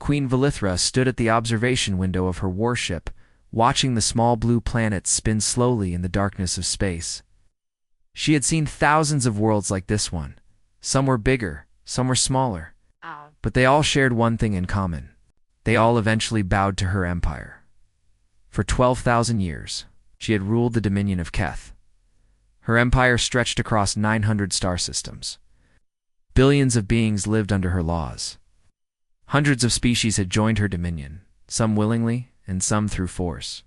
Queen Valithra stood at the observation window of her warship, watching the small blue planets spin slowly in the darkness of space. She had seen thousands of worlds like this one. Some were bigger, some were smaller, but they all shared one thing in common. They all eventually bowed to her empire. For 12,000 years, she had ruled the dominion of Keth. Her empire stretched across 900 star systems. Billions of beings lived under her laws. Hundreds of species had joined her dominion, some willingly and some through force.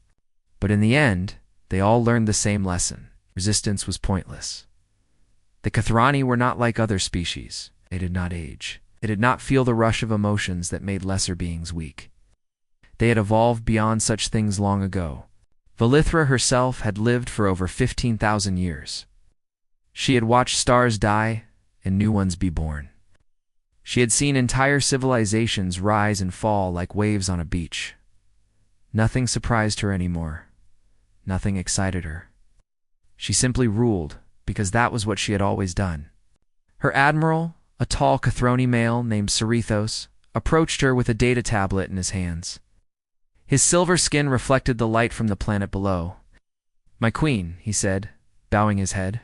But in the end, they all learned the same lesson. Resistance was pointless. The Kathrani were not like other species. They did not age. They did not feel the rush of emotions that made lesser beings weak. They had evolved beyond such things long ago. Valithra herself had lived for over 15,000 years. She had watched stars die and new ones be born. She had seen entire civilizations rise and fall like waves on a beach. Nothing surprised her anymore. Nothing excited her. She simply ruled, because that was what she had always done. Her admiral, a tall Kathroni male named Cerithos, approached her with a data tablet in his hands. His silver skin reflected the light from the planet below. "My queen," he said, bowing his head.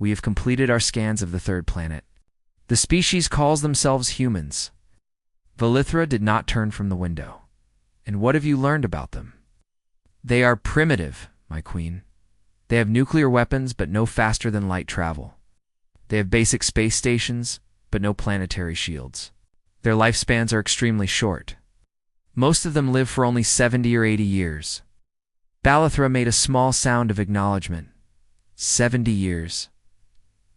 "We have completed our scans of the third planet. The species calls themselves humans." Valithra did not turn from the window. "And what have you learned about them?" "They are primitive, my queen. They have nuclear weapons, but no faster-than-light travel. They have basic space stations, but no planetary shields. Their lifespans are extremely short. Most of them live for only 70 or 80 years. Valithra made a small sound of acknowledgement. 70 years.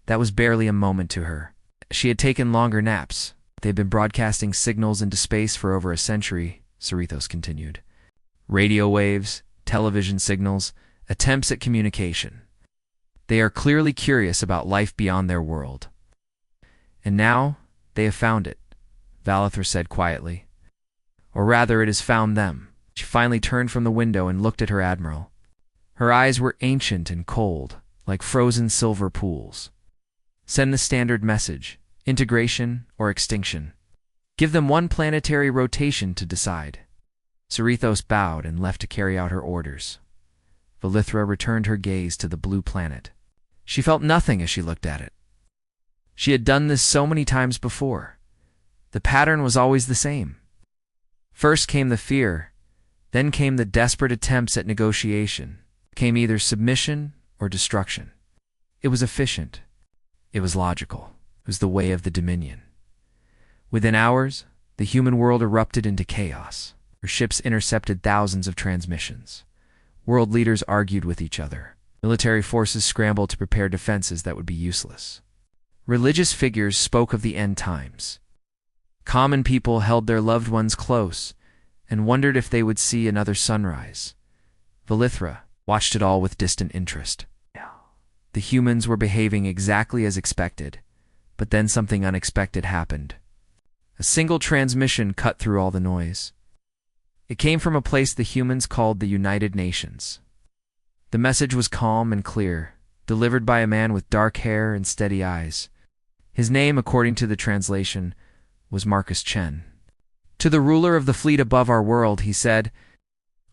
That was barely a moment to her. She had taken longer naps. They had been broadcasting signals into space for over a century, Cerithos continued. Radio waves, television signals, attempts at communication. They are clearly curious about life beyond their world. And now, they have found it, Valithra said quietly. Or rather, it has found them. She finally turned from the window and looked at her admiral. Her eyes were ancient and cold, like frozen silver pools. Send the standard message, integration or extinction. Give them one planetary rotation to decide. Cerithos bowed and left to carry out her orders. Valithra returned her gaze to the blue planet. She felt nothing as she looked at it. She had done this so many times before. The pattern was always the same. First came the fear, then came the desperate attempts at negotiation, came either submission or destruction. It was efficient. It was logical. It was the way of the Dominion. Within hours, the human world erupted into chaos. Her ships intercepted thousands of transmissions. World leaders argued with each other. Military forces scrambled to prepare defenses that would be useless. Religious figures spoke of the end times. Common people held their loved ones close and wondered if they would see another sunrise. Valithra watched it all with distant interest. The humans were behaving exactly as expected, but then something unexpected happened. A single transmission cut through all the noise. It came from a place the humans called the United Nations. The message was calm and clear, delivered by a man with dark hair and steady eyes. His name, according to the translation, was Marcus Chen. To the ruler of the fleet above our world, he said,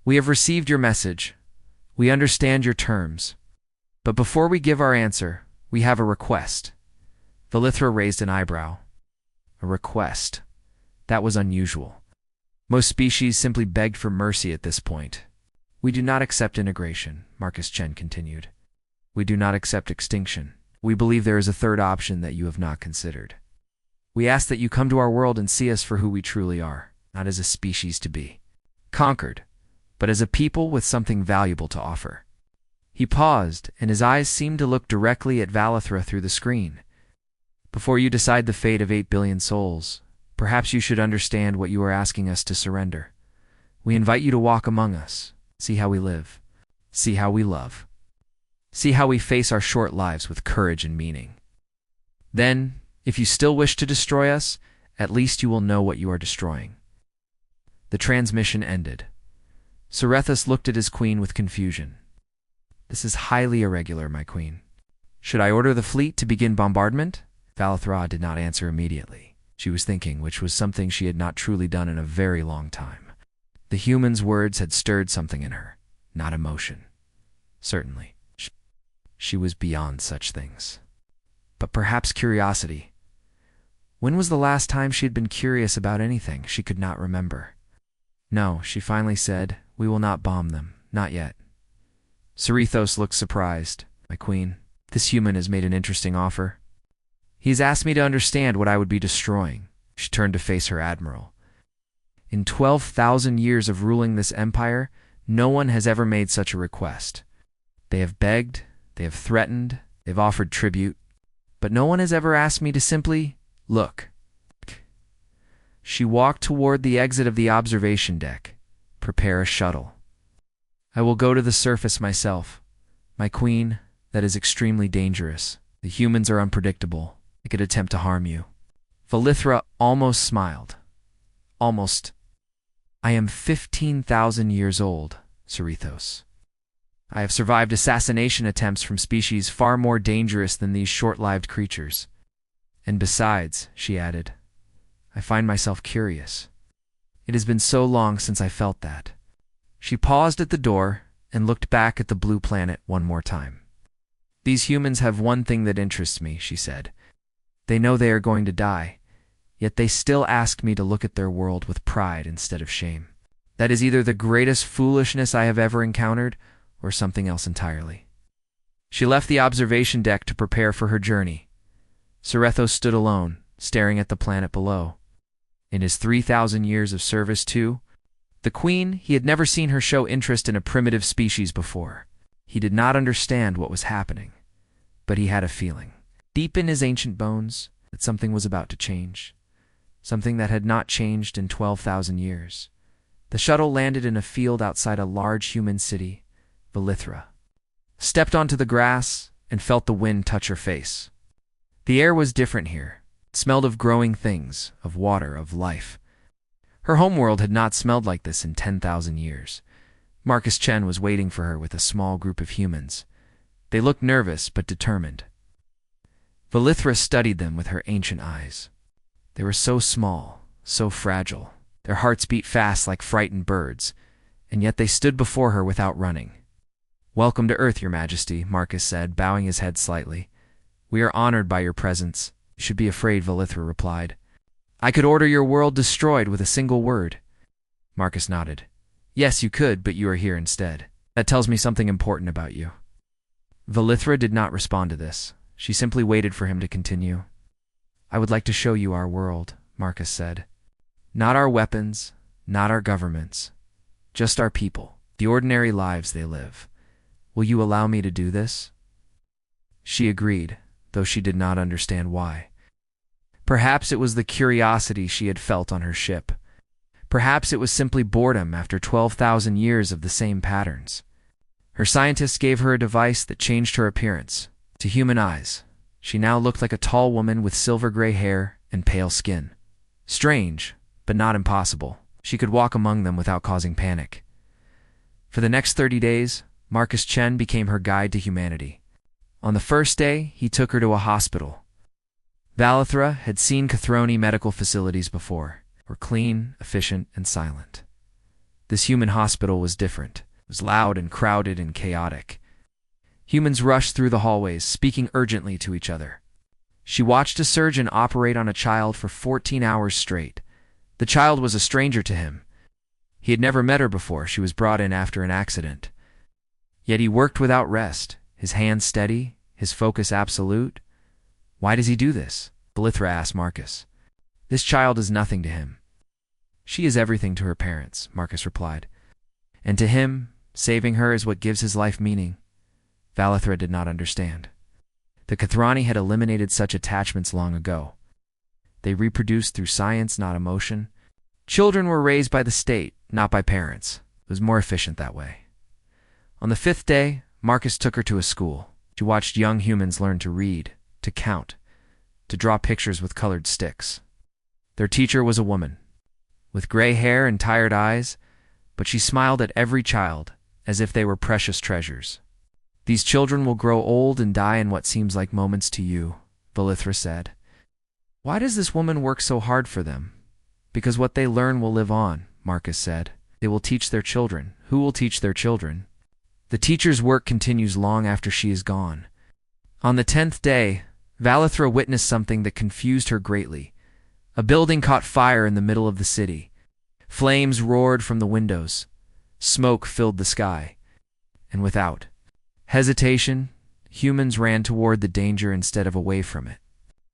"We have received your message. We understand your terms. But before we give our answer, we have a request." Valithra raised an eyebrow. A request. That was unusual. Most species simply begged for mercy at this point. "We do not accept integration," Marcus Chen continued. "We do not accept extinction. We believe there is a third option that you have not considered. We ask that you come to our world and see us for who we truly are, not as a species to be conquered, but as a people with something valuable to offer." He paused, and his eyes seemed to look directly at Valithra through the screen. "Before you decide the fate of 8 billion souls, perhaps you should understand what you are asking us to surrender. We invite you to walk among us, see how we live, see how we love, see how we face our short lives with courage and meaning. Then, if you still wish to destroy us, at least you will know what you are destroying." The transmission ended. Cerithos looked at his queen with confusion. "This is highly irregular, my queen. Should I order the fleet to begin bombardment?" Valithra did not answer immediately. she was thinking, which was something she had not truly done in a very long time. The human's words had stirred something in her, not emotion. Certainly, she was beyond such things. But perhaps curiosity. When was the last time she had been curious about anything? She could not remember. No, she finally said, "We will not bomb them. Not yet." Cerritos looked surprised. "My queen, this human has made an interesting offer. He has asked me to understand what I would be destroying." She turned to face her admiral. "In 12,000 years of ruling this empire, no one has ever made such a request. They have begged, they have threatened, they've offered tribute, but no one has ever asked me to simply look." She walked toward the exit of the observation deck. "Prepare a shuttle. I will go to the surface myself. My queen, that is extremely dangerous. The humans are unpredictable. They could attempt to harm you." Valithra almost smiled. "Almost. I am 15,000 years old, Cerritos. I have survived assassination attempts from species far more dangerous than these short-lived creatures. And besides," she added, "I find myself curious. It has been so long since I felt that." She paused at the door and looked back at the blue planet one more time. "These humans have one thing that interests me," she said. "They know they are going to die, yet they still ask me to look at their world with pride instead of shame. That is either the greatest foolishness I have ever encountered or something else entirely." She left the observation deck to prepare for her journey. Cerritos stood alone, staring at the planet below. In his 3,000 years of service to the Queen, he had never seen her show interest in a primitive species before. He did not understand what was happening, but he had a feeling, deep in his ancient bones, that something was about to change. Something that had not changed in 12,000 years. The shuttle landed in a field outside a large human city, Valithra. Stepped onto the grass and felt the wind touch her face. The air was different here. It smelled of growing things, of water, of life. Her homeworld had not smelled like this in 10,000 years. Marcus Chen was waiting for her with a small group of humans. They looked nervous but determined. Valithra studied them with her ancient eyes. They were so small, so fragile. Their hearts beat fast like frightened birds, and yet they stood before her without running. "Welcome to Earth, Your Majesty," Marcus said, bowing his head slightly. "We are honored by your presence." "You should be afraid," Valithra replied. "I could order your world destroyed with a single word." Marcus nodded. "Yes, you could, but you are here instead. That tells me something important about you." Valithra did not respond to this. She simply waited for him to continue. "I would like to show you our world," Marcus said. "Not our weapons, not our governments, just our people, the ordinary lives they live. Will you allow me to do this?" She agreed, though she did not understand why. Perhaps it was the curiosity she had felt on her ship. Perhaps it was simply boredom after 12,000 years of the same patterns. Her scientists gave her a device that changed her appearance. To human eyes, she now looked like a tall woman with silver-gray hair and pale skin. Strange, but not impossible. She could walk among them without causing panic. For the next 30 days, Marcus Chen became her guide to humanity. On the first day, he took her to a hospital. Valithra had seen Cathroni medical facilities before, were clean, efficient, and silent. This human hospital was different. It was loud and crowded and chaotic. Humans rushed through the hallways, speaking urgently to each other. She watched a surgeon operate on a child for 14 hours straight. The child was a stranger to him. He had never met her before. She was brought in after an accident. Yet he worked without rest, his hands steady, his focus absolute. "Why does he do this?" Valithra asked Marcus. "This child is nothing to him." "She is everything to her parents," Marcus replied. "And to him, saving her is what gives his life meaning." Valithra did not understand. The Cathrani had eliminated such attachments long ago. They reproduced through science, not emotion. Children were raised by the state, not by parents. It was more efficient that way. On the 5th day, Marcus took her to a school. She watched young humans learn to read, to count, to draw pictures with colored sticks. Their teacher was a woman, with gray hair and tired eyes, but she smiled at every child as if they were precious treasures. "These children will grow old and die in what seems like moments to you," Valithra said. Why does this woman work so hard for them? Because what they learn will live on, Marcus said. They will teach their children. Who will teach their children? The teacher's work continues long after she is gone. On the 10th day, Valithra witnessed something that confused her greatly. A building caught fire in the middle of the city. Flames roared from the windows. Smoke filled the sky. And without hesitation, humans ran toward the danger instead of away from it.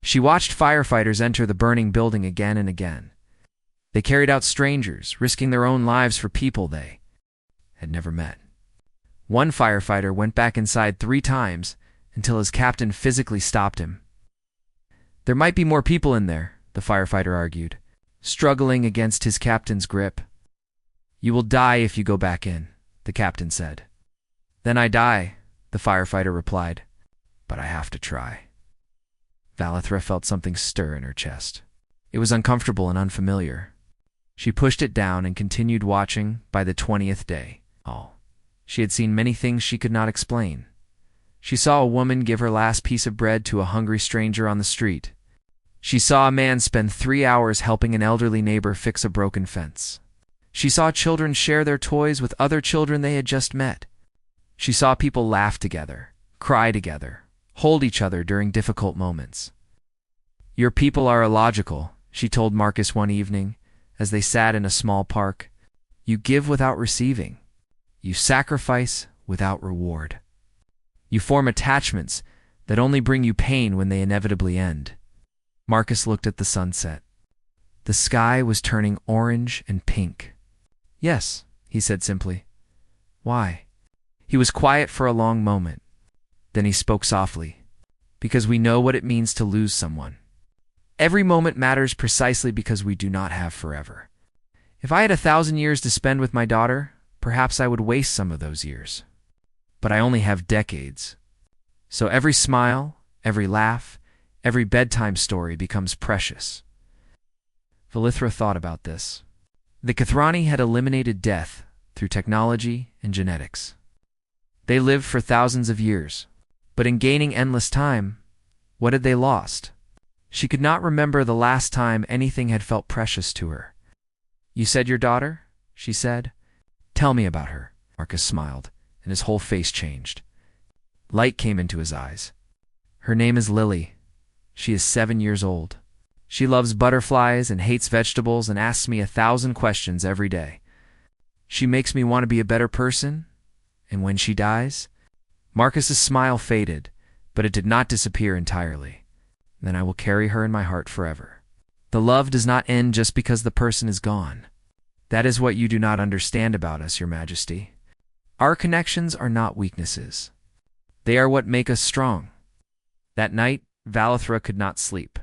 She watched firefighters enter the burning building again and again. They carried out strangers, risking their own lives for people they had never met. One firefighter went back inside 3 times until his captain physically stopped him. There might be more people in there, the firefighter argued, struggling against his captain's grip. You will die if you go back in, the captain said. Then I die, the firefighter replied, but I have to try. Valithra felt something stir in her chest. It was uncomfortable and unfamiliar. She pushed it down and continued watching. By the 20th day, she had seen many things she could not explain. She saw a woman give her last piece of bread to a hungry stranger on the street. She saw a man spend 3 hours helping an elderly neighbor fix a broken fence. She saw children share their toys with other children they had just met. She saw people laugh together, cry together, hold each other during difficult moments. Your people are illogical, she told Marcus one evening, as they sat in a small park. You give without receiving. You sacrifice without reward. You form attachments that only bring you pain when they inevitably end. Marcus looked at the sunset. The sky was turning orange and pink. Yes, he said simply. Why? He was quiet for a long moment. Then he spoke softly. Because we know what it means to lose someone. Every moment matters precisely because we do not have forever. If I had 1,000 years to spend with my daughter, perhaps I would waste some of those years. But I only have decades. So every smile, every laugh, every bedtime story becomes precious. Valithra thought about this. The Kathrani had eliminated death through technology and genetics. They lived for thousands of years, but in gaining endless time, what had they lost? She could not remember the last time anything had felt precious to her. You said your daughter? She said. Tell me about her. Marcus smiled, and his whole face changed. Light came into his eyes. Her name is Lily. She is 7 years old. She loves butterflies and hates vegetables and asks me 1,000 questions every day. She makes me want to be a better person, and when she dies, Marcus's smile faded, but it did not disappear entirely. Then I will carry her in my heart forever. The love does not end just because the person is gone. That is what you do not understand about us, Your Majesty. Our connections are not weaknesses. They are what make us strong. That night, Valithra could not sleep.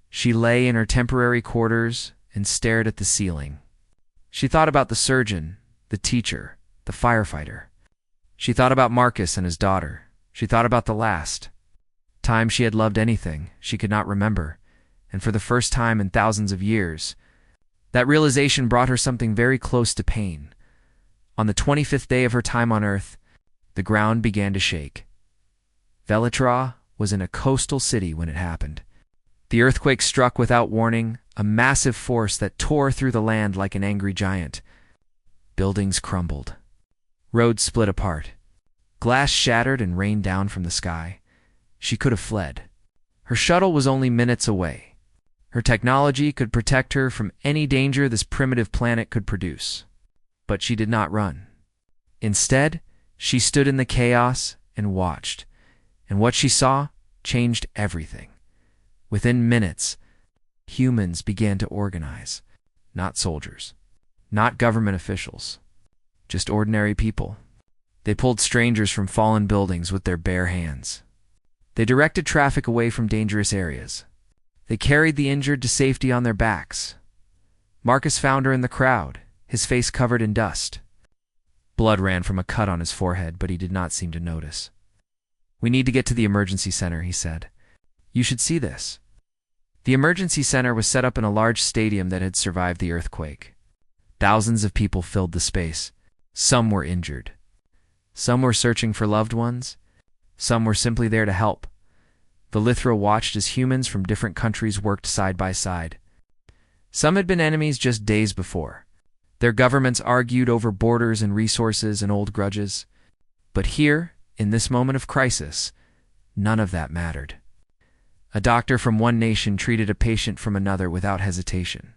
She lay in her temporary quarters and stared at the ceiling. She thought about the surgeon, the teacher, the firefighter. She thought about Marcus and his daughter. She thought about the last time she had loved anything she could not remember, and for the first time in thousands of years, that realization brought her something very close to pain. On the 25th day of her time on Earth, the ground began to shake. Velitra was in a coastal city when it happened. The earthquake struck without warning, a massive force that tore through the land like an angry giant. Buildings crumbled. Roads split apart. Glass shattered and rained down from the sky. She could have fled. Her shuttle was only minutes away. Her technology could protect her from any danger this primitive planet could produce. But she did not run. Instead, she stood in the chaos and watched. And what she saw changed everything. Within minutes, humans began to organize. Not soldiers. Not government officials. Just ordinary people. They pulled strangers from fallen buildings with their bare hands. They directed traffic away from dangerous areas. They carried the injured to safety on their backs. Marcus found her in the crowd, his face covered in dust. Blood ran from a cut on his forehead, but he did not seem to notice. We need to get to the emergency center, he said. You should see this. The emergency center was set up in a large stadium that had survived the earthquake. Thousands of people filled the space. Some were injured. Some were searching for loved ones. Some were simply there to help. Valithra watched as humans from different countries worked side by side. Some had been enemies just days before. Their governments argued over borders and resources and old grudges. But here, in this moment of crisis, none of that mattered. A doctor from one nation treated a patient from another without hesitation.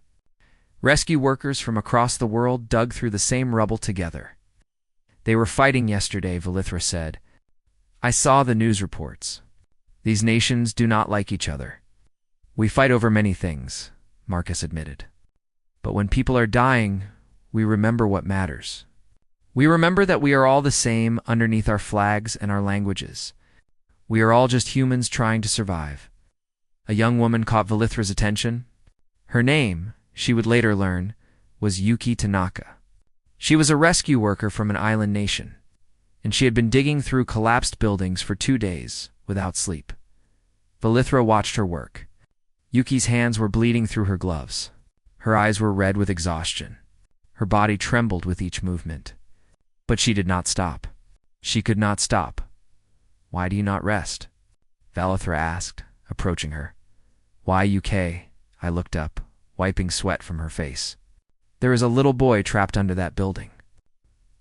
Rescue workers from across the world dug through the same rubble together. They were fighting yesterday, Valithra said. I saw the news reports. These nations do not like each other. We fight over many things, Marcus admitted. But when people are dying, we remember what matters. We remember that we are all the same underneath our flags and our languages. We are all just humans trying to survive. A young woman caught Valithra's attention. Her name, she would later learn, was Yuki Tanaka. She was a rescue worker from an island nation, and she had been digging through collapsed buildings for 2 days, without sleep. Valithra watched her work. Yuki's hands were bleeding through her gloves. Her eyes were red with exhaustion. Her body trembled with each movement. But she did not stop. She could not stop. Why do you not rest? Valithra asked, approaching her. Why, UK? I looked up, wiping sweat from her face. There is a little boy trapped under that building.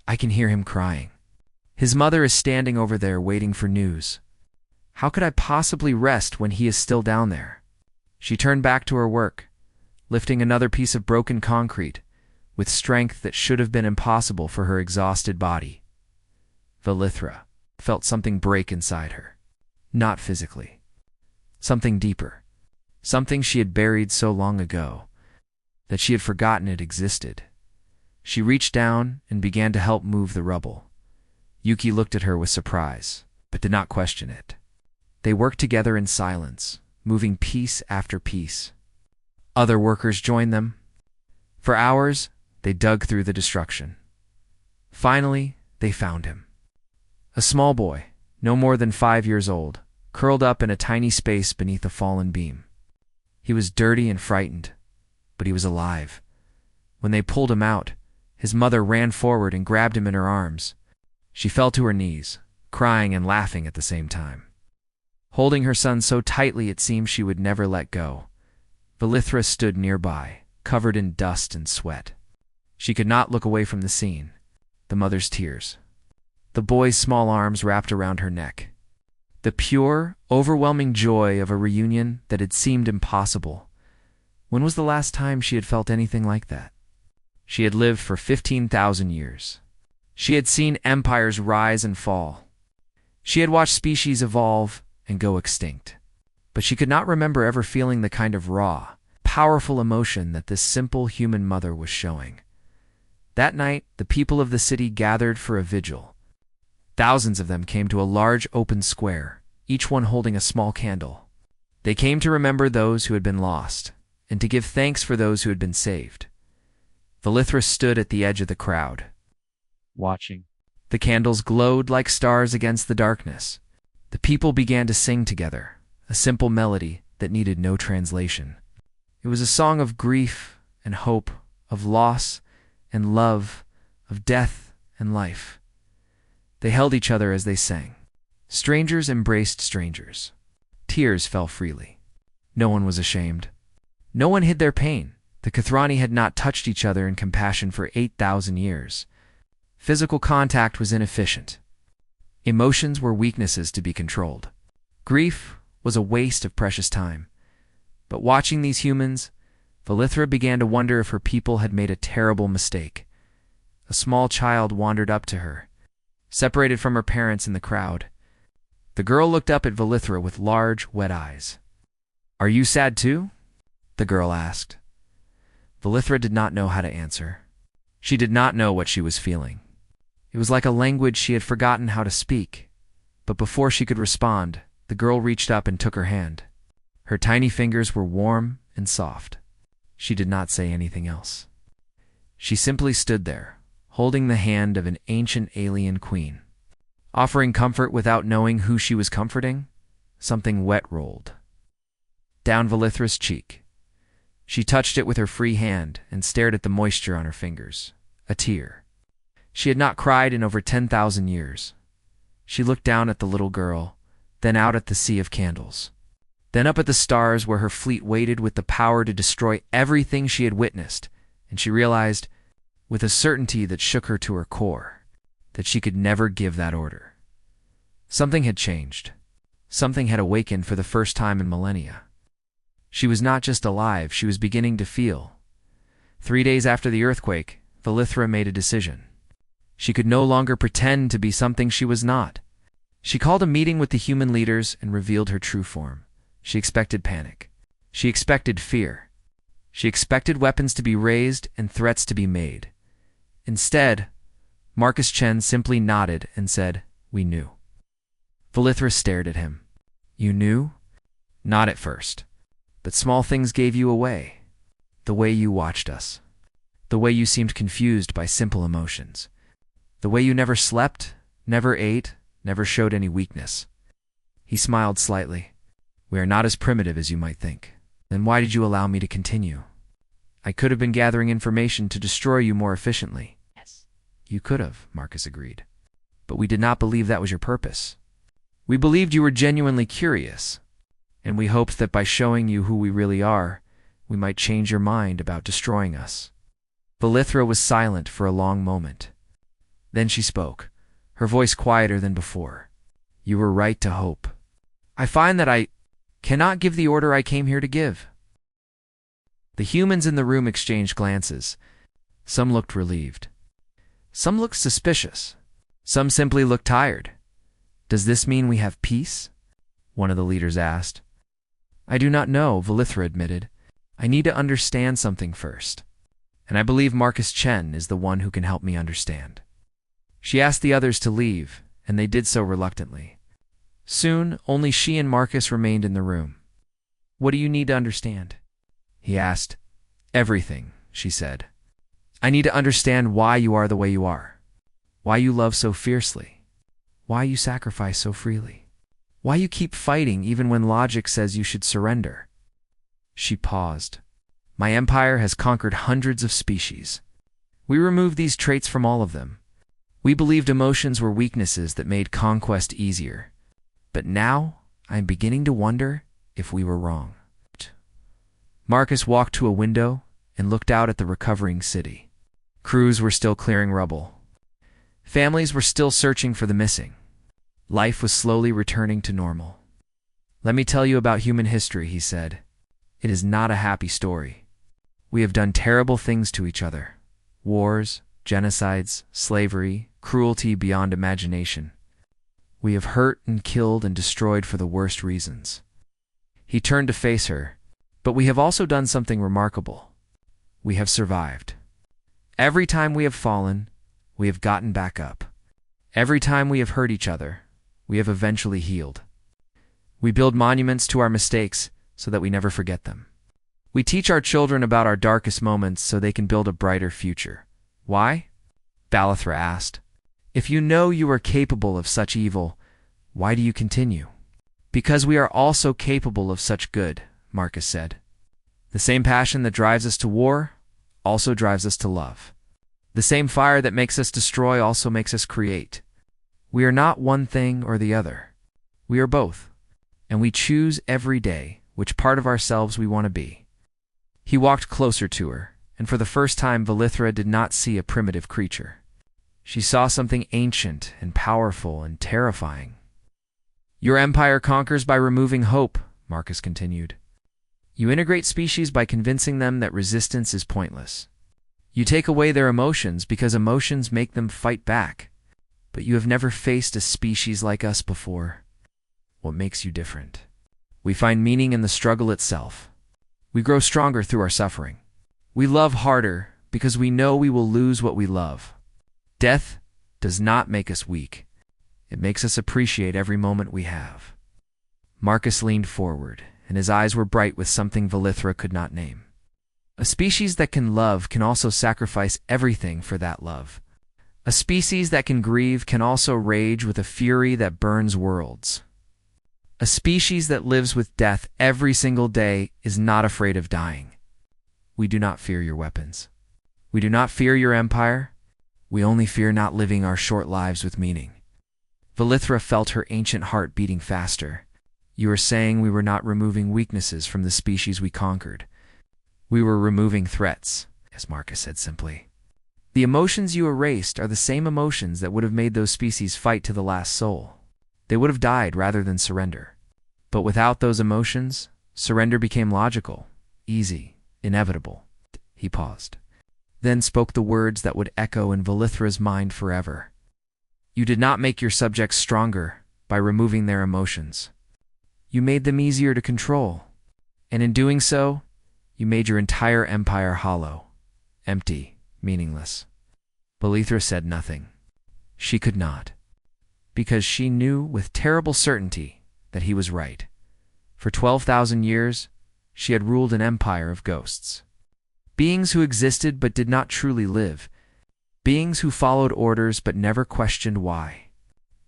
I can hear him crying. His mother is standing over there waiting for news. How could I possibly rest when he is still down there? She turned back to her work, lifting another piece of broken concrete, with strength that should have been impossible for her exhausted body. Valithra felt something break inside her. Not physically. Something deeper. Something she had buried so long ago that she had forgotten it existed. She reached down and began to help move the rubble. Yuki looked at her with surprise, but did not question it. They worked together in silence, moving piece after piece. Other workers joined them. For hours, they dug through the destruction. Finally, they found him. A small boy, no more than 5 years old, curled up in a tiny space beneath a fallen beam. He was dirty and frightened, but he was alive. When they pulled him out, his mother ran forward and grabbed him in her arms. She fell to her knees, crying and laughing at the same time. Holding her son so tightly it seemed she would never let go, Valithra stood nearby, covered in dust and sweat. She could not look away from the scene, the mother's tears. The boy's small arms wrapped around her neck. The pure, overwhelming joy of a reunion that had seemed impossible. When was the last time she had felt anything like that? She had lived for 15,000 years. She had seen empires rise and fall. She had watched species evolve and go extinct. But she could not remember ever feeling the kind of raw, powerful emotion that this simple human mother was showing. That night, the people of the city gathered for a vigil. Thousands of them came to a large open square, each one holding a small candle. They came to remember those who had been lost, and to give thanks for those who had been saved. Valithra stood at the edge of the crowd, watching. The candles glowed like stars against the darkness. The people began to sing together, a simple melody that needed no translation. It was a song of grief and hope, of loss and love, of death and life. They held each other as they sang. Strangers embraced strangers. Tears fell freely. No one was ashamed. No one hid their pain. The Kathrani had not touched each other in compassion for 8,000 years. Physical contact was inefficient. Emotions were weaknesses to be controlled. Grief was a waste of precious time. But watching these humans, Valithra began to wonder if her people had made a terrible mistake. A small child wandered up to her, separated from her parents in the crowd. The girl looked up at Valithra with large, wet eyes. "Are you sad too?" the girl asked. Valithra did not know how to answer. She did not know what she was feeling. It was like a language she had forgotten how to speak. But before she could respond, the girl reached up and took her hand. Her tiny fingers were warm and soft. She did not say anything else. She simply stood there, holding the hand of an ancient alien queen. Offering comfort without knowing who she was comforting, something wet rolled down Valithra's cheek. She touched it with her free hand and stared at the moisture on her fingers. A tear. She had not cried in over 10,000 years. She looked down at the little girl, then out at the sea of candles. Then up at the stars where her fleet waited with the power to destroy everything she had witnessed, and she realized, with a certainty that shook her to her core, that she could never give that order. Something had changed. Something had awakened for the first time in millennia. She was not just alive, she was beginning to feel. 3 days after the earthquake, Valithra made a decision. She could no longer pretend to be something she was not. She called a meeting with the human leaders and revealed her true form. She expected panic. She expected fear. She expected weapons to be raised and threats to be made. Instead, Marcus Chen simply nodded and said, "We knew." Valithra stared at him. "You knew?" "Not at first. But small things gave you away. The way you watched us. The way you seemed confused by simple emotions. The way you never slept, never ate, never showed any weakness." He smiled slightly. "We are not as primitive as you might think. Then why did you allow me to continue?" "I could have been gathering information to destroy you more efficiently." "Yes, you could have," Marcus agreed. "But we did not believe that was your purpose. We believed you were genuinely curious, and we hoped that by showing you who we really are, we might change your mind about destroying us." Valithra was silent for a long moment. Then she spoke, her voice quieter than before. "You were right to hope. I find that I cannot give the order I came here to give." The humans in the room exchanged glances. Some looked relieved. Some looked suspicious. Some simply looked tired. "Does this mean we have peace?" one of the leaders asked. "I do not know," Valithra admitted. "I need to understand something first. And I believe Marcus Chen is the one who can help me understand." She asked the others to leave, and they did so reluctantly. Soon, only she and Marcus remained in the room. "What do you need to understand?" he asked. "Everything," she said. "I need to understand why you are the way you are. Why you love so fiercely. Why you sacrifice so freely. Why you keep fighting even when logic says you should surrender." She paused. "My empire has conquered hundreds of species. We removed these traits from all of them. We believed emotions were weaknesses that made conquest easier. But now, I am beginning to wonder if we were wrong." Marcus walked to a window and looked out at the recovering city. Crews were still clearing rubble. Families were still searching for the missing. Life was slowly returning to normal. "Let me tell you about human history," he said. "It is not a happy story. We have done terrible things to each other. Wars, genocides, slavery, cruelty beyond imagination. We have hurt and killed and destroyed for the worst reasons." He turned to face her. "But we have also done something remarkable. We have survived. Every time we have fallen, we have gotten back up. Every time we have hurt each other, we have eventually healed. We build monuments to our mistakes so that we never forget them. We teach our children about our darkest moments so they can build a brighter future." "Why?" Valithra asked. "If you know you are capable of such evil, why do you continue?" "Because we are also capable of such good," Marcus said. "The same passion that drives us to war also drives us to love. The same fire that makes us destroy also makes us create. We are not one thing or the other. We are both, and we choose every day which part of ourselves we want to be." He walked closer to her, and for the first time Valithra did not see a primitive creature. She saw something ancient and powerful and terrifying. "Your empire conquers by removing hope," Marcus continued. "You integrate species by convincing them that resistance is pointless. You take away their emotions because emotions make them fight back. But you have never faced a species like us before. What makes you different? We find meaning in the struggle itself. We grow stronger through our suffering. We love harder because we know we will lose what we love. Death does not make us weak. It makes us appreciate every moment we have." Marcus leaned forward, and his eyes were bright with something Valithra could not name. "A species that can love can also sacrifice everything for that love. A species that can grieve can also rage with a fury that burns worlds. A species that lives with death every single day is not afraid of dying. We do not fear your weapons. We do not fear your empire. We only fear not living our short lives with meaning." Valithra felt her ancient heart beating faster. You are saying we were not removing weaknesses from the species we conquered. We were removing threats, as Marcus said simply. The emotions you erased are the same emotions that would have made those species fight to the last soul. They would have died rather than surrender. But without those emotions, surrender became logical, easy, inevitable. He paused, then spoke the words that would echo in Valithra's mind forever. You did not make your subjects stronger by removing their emotions. You made them easier to control, and in doing so, you made your entire empire hollow, empty, meaningless. Valithra said nothing. She could not, because she knew with terrible certainty that he was right. For 12,000 years, she had ruled an empire of ghosts. Beings who existed but did not truly live. Beings who followed orders but never questioned why.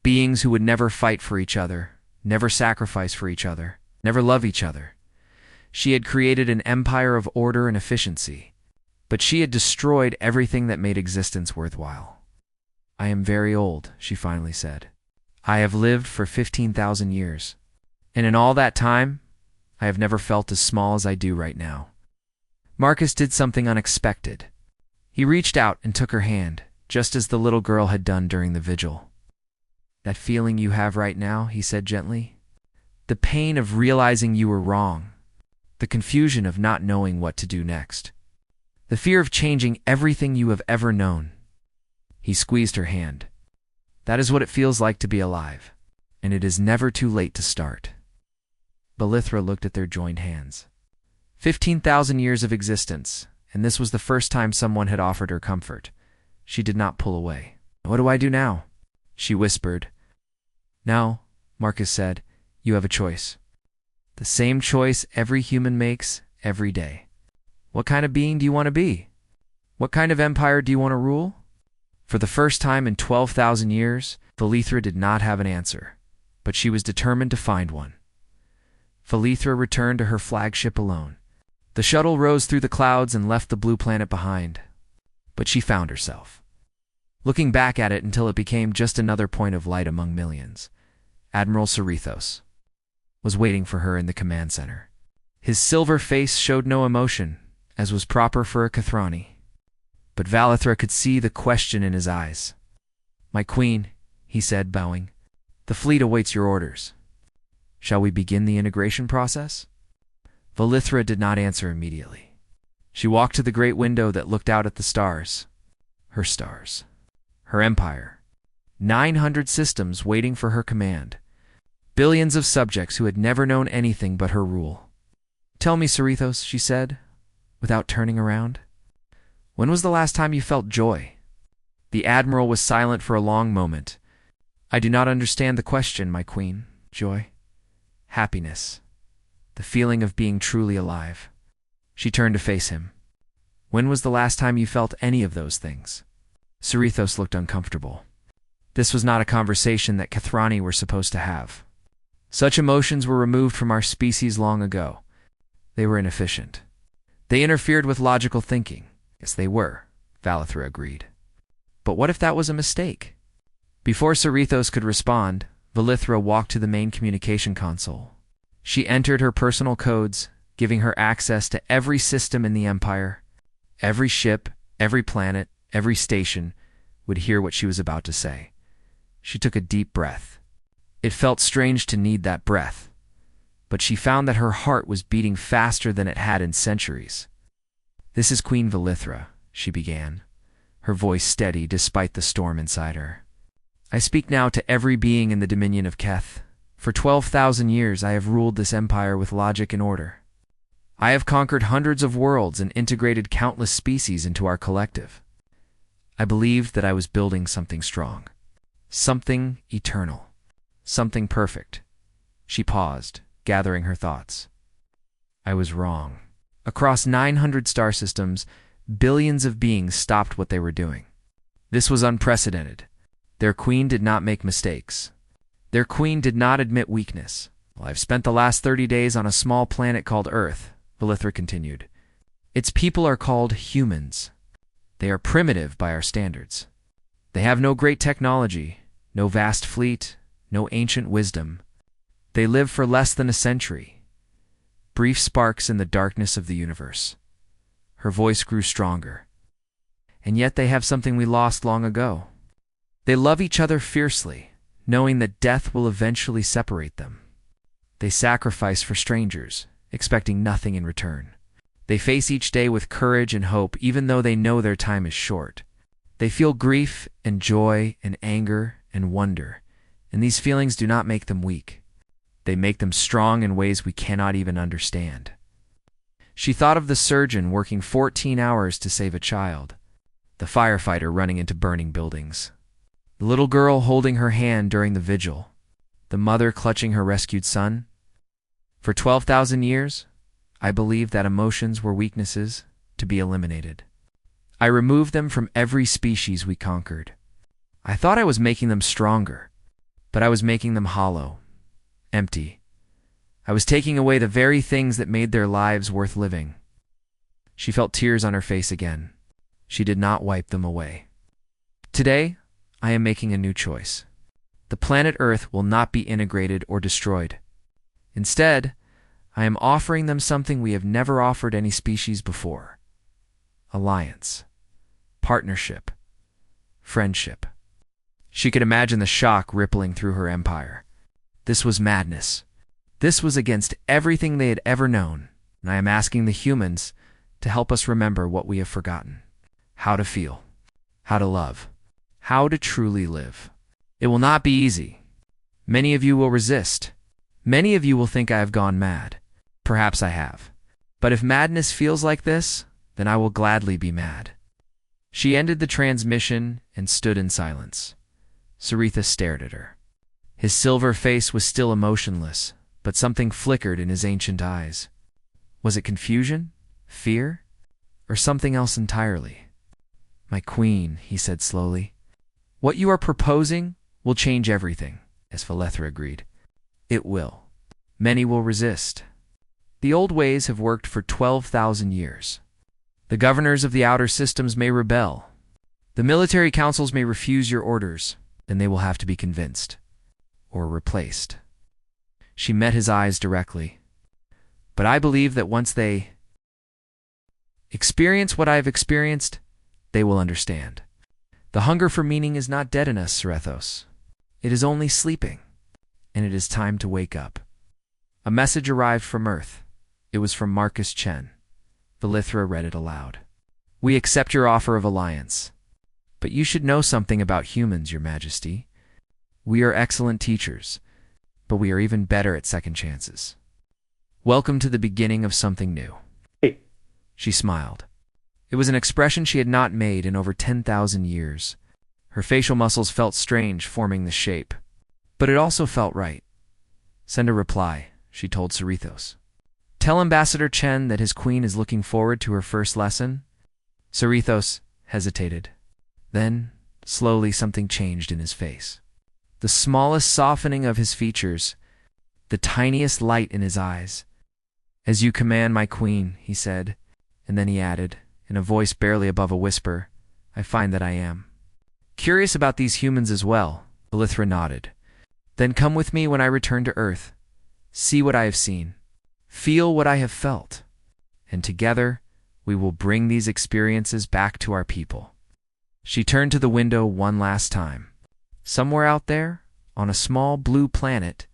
Beings who would never fight for each other, never sacrifice for each other, never love each other. She had created an empire of order and efficiency, but she had destroyed everything that made existence worthwhile. I am very old, she finally said. I have lived for 15,000 years, and in all that time, I have never felt as small as I do right now. Marcus did something unexpected. He reached out and took her hand, just as the little girl had done during the vigil. That feeling you have right now, he said gently. The pain of realizing you were wrong. The confusion of not knowing what to do next. The fear of changing everything you have ever known. He squeezed her hand. That is what it feels like to be alive, and it is never too late to start. Valithra looked at their joined hands. 15,000 years of existence, and this was the first time someone had offered her comfort. She did not pull away. What do I do now? She whispered. Now, Marcus said, you have a choice. The same choice every human makes every day. What kind of being do you want to be? What kind of empire do you want to rule? For the first time in 12,000 years, Valithra did not have an answer, but she was determined to find one. Valithra returned to her flagship alone. The shuttle rose through the clouds and left the blue planet behind, but she found herself. Looking back at it until it became just another point of light among millions, Admiral Cerrithos was waiting for her in the command center. His silver face showed no emotion, as was proper for a Kathrani. But Valithra could see the question in his eyes. My queen, he said, bowing, the fleet awaits your orders. Shall we begin the integration process? Valithra did not answer immediately. She walked to the great window that looked out at the stars. Her empire. 900 systems waiting for her command. Billions of subjects who had never known anything but her rule. Tell me, Cerrithos, she said, without turning around. When was the last time you felt joy? The Admiral was silent for a long moment. I do not understand the question, my queen. Joy? Happiness. The feeling of being truly alive. She turned to face him. When was the last time you felt any of those things? Cerrithos looked uncomfortable. This was not a conversation that Kathrani were supposed to have. Such emotions were removed from our species long ago. They were inefficient. They interfered with logical thinking. Yes, they were, Valithra agreed. But what if that was a mistake? Before Cerrithos could respond, Valithra walked to the main communication console. She entered her personal codes, giving her access to every system in the Empire. Every ship, every planet, every station would hear what she was about to say. She took a deep breath. It felt strange to need that breath, but she found that her heart was beating faster than it had in centuries. This is Queen Valithra, she began, her voice steady despite the storm inside her. I speak now to every being in the dominion of Keth. For 12,000 years I have ruled this empire with logic and order. I have conquered hundreds of worlds and integrated countless species into our collective. I believed that I was building something strong, something eternal, something perfect. She paused, gathering her thoughts. I was wrong. Across 900 star systems, billions of beings stopped what they were doing. This was unprecedented. Their queen did not make mistakes. Their queen did not admit weakness. Well, I've spent the last 30 days on a small planet called Earth, Valithra continued. Its people are called humans. They are primitive by our standards. They have no great technology, no vast fleet, no ancient wisdom. They live for less than a century, brief sparks in the darkness of the universe. Her voice grew stronger. And yet they have something we lost long ago. They love each other fiercely, knowing that death will eventually separate them. They sacrifice for strangers, expecting nothing in return. They face each day with courage and hope, even though they know their time is short. They feel grief and joy and anger and wonder, and these feelings do not make them weak. They make them strong in ways we cannot even understand. She thought of the surgeon working 14 hours to save a child, the firefighter running into burning buildings, the little girl holding her hand during the vigil, the mother clutching her rescued son. For 12,000 years, I believed that emotions were weaknesses to be eliminated. I removed them from every species we conquered. I thought I was making them stronger, but I was making them hollow, empty. I was taking away the very things that made their lives worth living. She felt tears on her face again. She did not wipe them away. Today, I am making a new choice. The planet Earth will not be integrated or destroyed. Instead, I am offering them something we have never offered any species before: alliance, partnership, friendship. She could imagine the shock rippling through her empire. This was madness. This was against everything they had ever known, and I am asking the humans to help us remember what we have forgotten: how to feel, how to love, how to truly live. It will not be easy. Many of you will resist. Many of you will think I have gone mad. Perhaps I have. But if madness feels like this, then I will gladly be mad. She ended the transmission and stood in silence. Sarita stared at her. His silver face was still emotionless, but something flickered in his ancient eyes. Was it confusion, fear, or something else entirely? My queen, he said slowly, what you are proposing will change everything, as Valethra agreed. It will. Many will resist. The old ways have worked for 12,000 years. The governors of the outer systems may rebel. The military councils may refuse your orders, and they will have to be convinced, or replaced. She met his eyes directly. But I believe that once they experience what I have experienced, they will understand. The hunger for meaning is not dead in us, Cerethos. It is only sleeping, and it is time to wake up. A message arrived from Earth. It was from Marcus Chen. Valithra read it aloud. We accept your offer of alliance. But you should know something about humans, Your Majesty. We are excellent teachers, but we are even better at second chances. Welcome to the beginning of something new. Hey. She smiled. It was an expression she had not made in over 10,000 years. Her facial muscles felt strange, forming the shape. But it also felt right. Send a reply, she told Cerethos. Tell Ambassador Chen that his queen is looking forward to her first lesson. Cerethos hesitated. Then, slowly, something changed in his face. The smallest softening of his features, the tiniest light in his eyes. As you command, my queen, he said, and then he added, in a voice barely above a whisper, I find that I am curious about these humans as well. Valithra nodded. Then come with me when I return to Earth. See what I have seen. Feel what I have felt. And together, we will bring these experiences back to our people. She turned to the window one last time. Somewhere out there, on a small blue planet,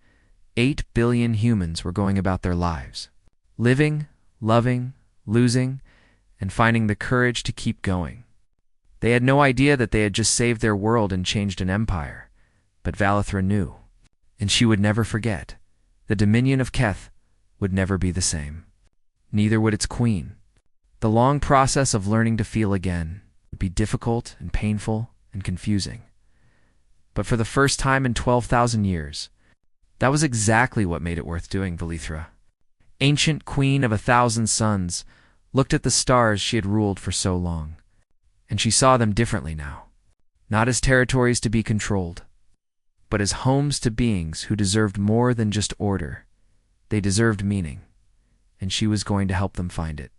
8 billion humans were going about their lives, living, loving, losing, and finding the courage to keep going. They had no idea that they had just saved their world and changed an empire, but Valithra knew, and she would never forget. The Dominion of Keth would never be the same. Neither would its queen. The long process of learning to feel again would be difficult and painful and confusing. But for the first time in 12,000 years, that was exactly what made it worth doing. Valithra, ancient queen of 1,000 suns, looked at the stars she had ruled for so long, and she saw them differently now, not as territories to be controlled, but as homes to beings who deserved more than just order. They deserved meaning, and she was going to help them find it.